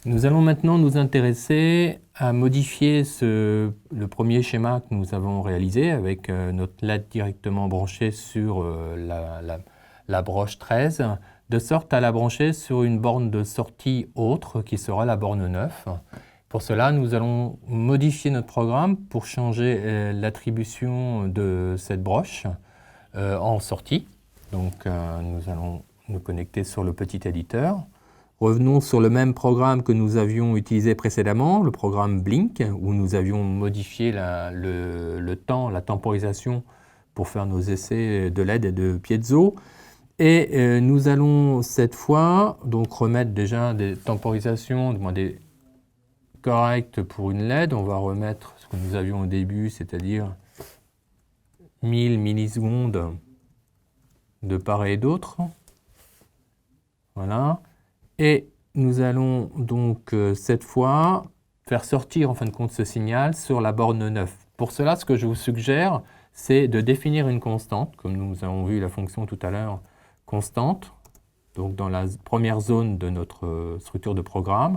Nous allons maintenant nous intéresser à modifier le premier schéma que nous avons réalisé avec notre LED directement branchée sur la broche 13, de sorte à la brancher sur une borne de sortie autre qui sera la borne 9. Pour cela, nous allons modifier notre programme pour changer l'attribution de cette broche en sortie. Donc nous allons nous connecter sur le petit éditeur. Revenons sur le même programme que nous avions utilisé précédemment, le programme Blink, où nous avions modifié le temps, la temporisation pour faire nos essais de LED et de piezo. Et nous allons cette fois donc remettre déjà des temporisations des correctes pour une LED. On va remettre ce que nous avions au début, c'est-à-dire 1000 millisecondes de part et d'autre. Voilà. Et nous allons donc cette fois faire sortir en fin de compte ce signal sur la borne 9. Pour cela, ce que je vous suggère, c'est de définir une constante, comme nous avons vu la fonction tout à l'heure, constante, donc dans la première zone de notre structure de programme,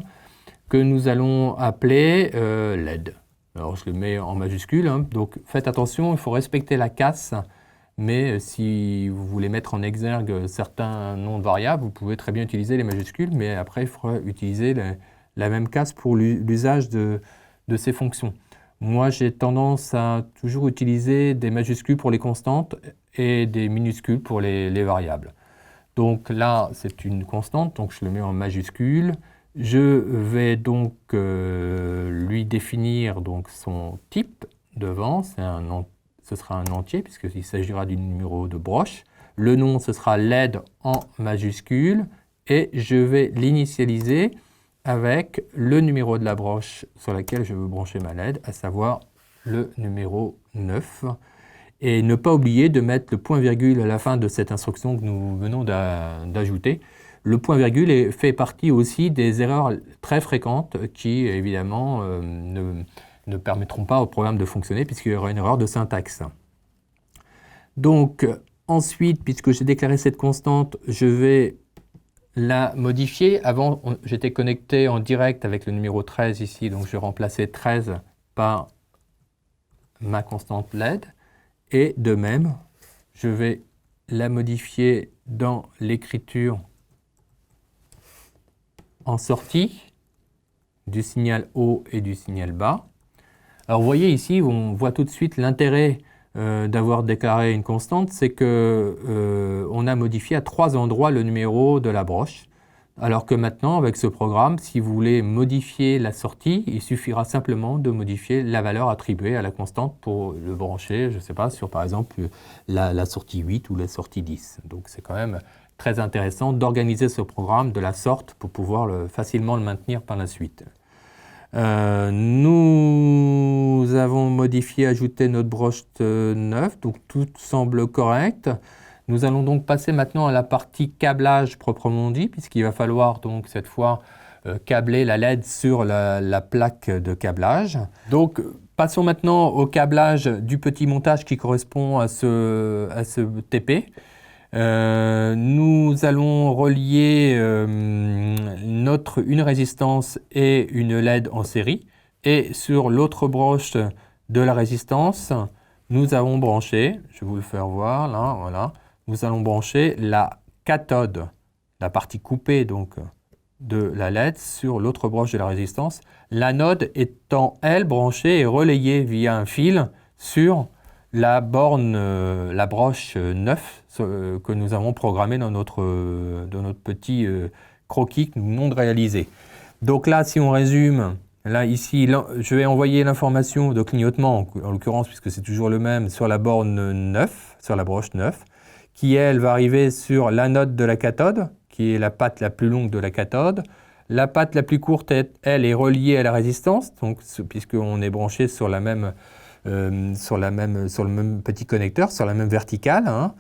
que nous allons appeler LED. Alors je le mets en majuscule, hein. Donc faites attention, il faut respecter la casse. Mais si vous voulez mettre en exergue certains noms de variables, vous pouvez très bien utiliser les majuscules, mais après, il faudra utiliser la même case pour l'usage de ces fonctions. Moi, j'ai tendance à toujours utiliser des majuscules pour les constantes et des minuscules pour les variables. Donc là, c'est une constante, donc je le mets en majuscule. Je vais donc lui définir donc, son type devant, ce sera un entier puisqu'il s'agira du numéro de broche. Le nom, ce sera LED en majuscule et je vais l'initialiser avec le numéro de la broche sur laquelle je veux brancher ma LED, à savoir le numéro 9. Et ne pas oublier de mettre le point-virgule à la fin de cette instruction que nous venons d'ajouter. Le point-virgule fait partie aussi des erreurs très fréquentes qui, évidemment, ne permettront pas au programme de fonctionner puisqu'il y aura une erreur de syntaxe. Donc, ensuite, puisque j'ai déclaré cette constante, je vais la modifier. Avant, j'étais connecté en direct avec le numéro 13 ici, donc je remplaçais 13 par ma constante LED. Et de même, je vais la modifier dans l'écriture en sortie du signal haut et du signal bas. Alors vous voyez ici, on voit tout de suite l'intérêt d'avoir déclaré une constante, c'est qu'on a modifié à 3 endroits le numéro de la broche. Alors que maintenant, avec ce programme, si vous voulez modifier la sortie, il suffira simplement de modifier la valeur attribuée à la constante pour le brancher, je ne sais pas, sur par exemple la sortie 8 ou la sortie 10. Donc c'est quand même très intéressant d'organiser ce programme de la sorte pour pouvoir facilement le maintenir par la suite. Nous avons modifié, ajouté notre broche 9, donc tout semble correct. Nous allons donc passer maintenant à la partie câblage proprement dit, puisqu'il va falloir donc cette fois câbler la LED sur la plaque de câblage. Donc passons maintenant au câblage du petit montage qui correspond à ce TP. Nous allons relier une résistance et une LED en série. Et sur l'autre broche de la résistance, nous avons branché, je vais vous le faire voir là, voilà, nous allons brancher la cathode, la partie coupée donc de la LED sur l'autre broche de la résistance. L'anode étant, elle, branchée et relayée via un fil sur la borne, la broche 9 que nous avons programmée dans notre petit croquis que nous venons de réaliser. Donc là, si on résume, là ici, je vais envoyer l'information de clignotement, en l'occurrence, puisque c'est toujours le même, sur la borne 9, sur la broche 9, qui elle va arriver sur l'anode de la cathode, qui est la patte la plus longue de la cathode. La patte la plus courte, elle, est reliée à la résistance, donc, puisqu'on est branché sur le même petit connecteur, sur la même verticale. Hein.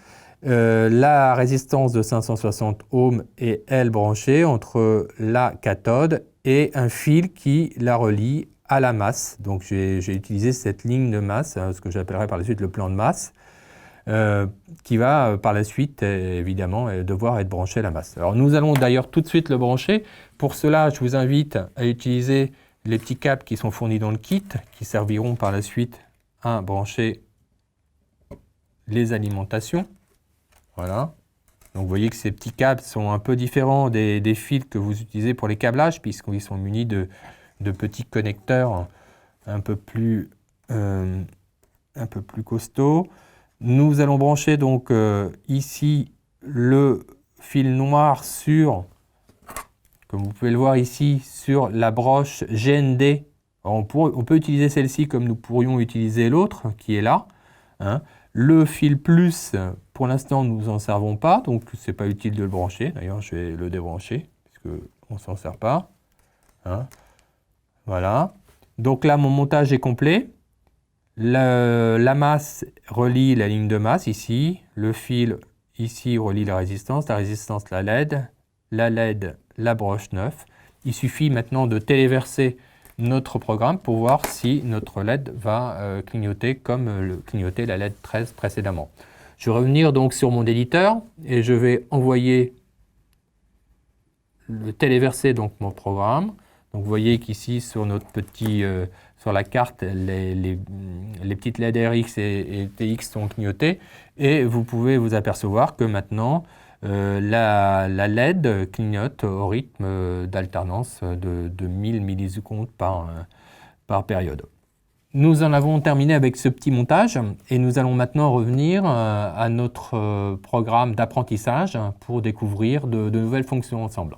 La résistance de 560 ohms est, elle, branchée entre la cathode et un fil qui la relie à la masse. Donc j'ai utilisé cette ligne de masse, ce que j'appellerai par la suite le plan de masse. qui va par la suite, évidemment, devoir être branché à la masse. Alors nous allons d'ailleurs tout de suite le brancher. Pour cela, je vous invite à utiliser les petits câbles qui sont fournis dans le kit, qui serviront par la suite à brancher les alimentations. Voilà. Donc vous voyez que ces petits câbles sont un peu différents des fils que vous utilisez pour les câblages, puisqu'ils sont munis de petits connecteurs un peu plus costauds. Nous allons brancher donc ici le fil noir sur, comme vous pouvez le voir ici, sur la broche GND. Alors on peut utiliser celle-ci comme nous pourrions utiliser l'autre qui est là. Hein. Le fil plus, pour l'instant, nous n'en servons pas, donc ce n'est pas utile de le brancher. D'ailleurs, je vais le débrancher, puisqu'on ne s'en sert pas. Hein. Voilà. Donc là, mon montage est complet. La masse relie la ligne de masse ici, le fil ici relie la résistance la LED, la broche 9. Il suffit maintenant de téléverser notre programme pour voir si notre LED va clignoter comme clignotait la LED 13 précédemment. Je vais revenir donc sur mon éditeur et je vais envoyer téléverser donc mon programme. Donc vous voyez qu'ici sur notre petit sur la carte, les petites LED RX et TX sont clignotées et vous pouvez vous apercevoir que maintenant la LED clignote au rythme d'alternance de 1000 millisecondes par période. Nous en avons terminé avec ce petit montage et nous allons maintenant revenir à notre programme d'apprentissage pour découvrir de nouvelles fonctions ensemble.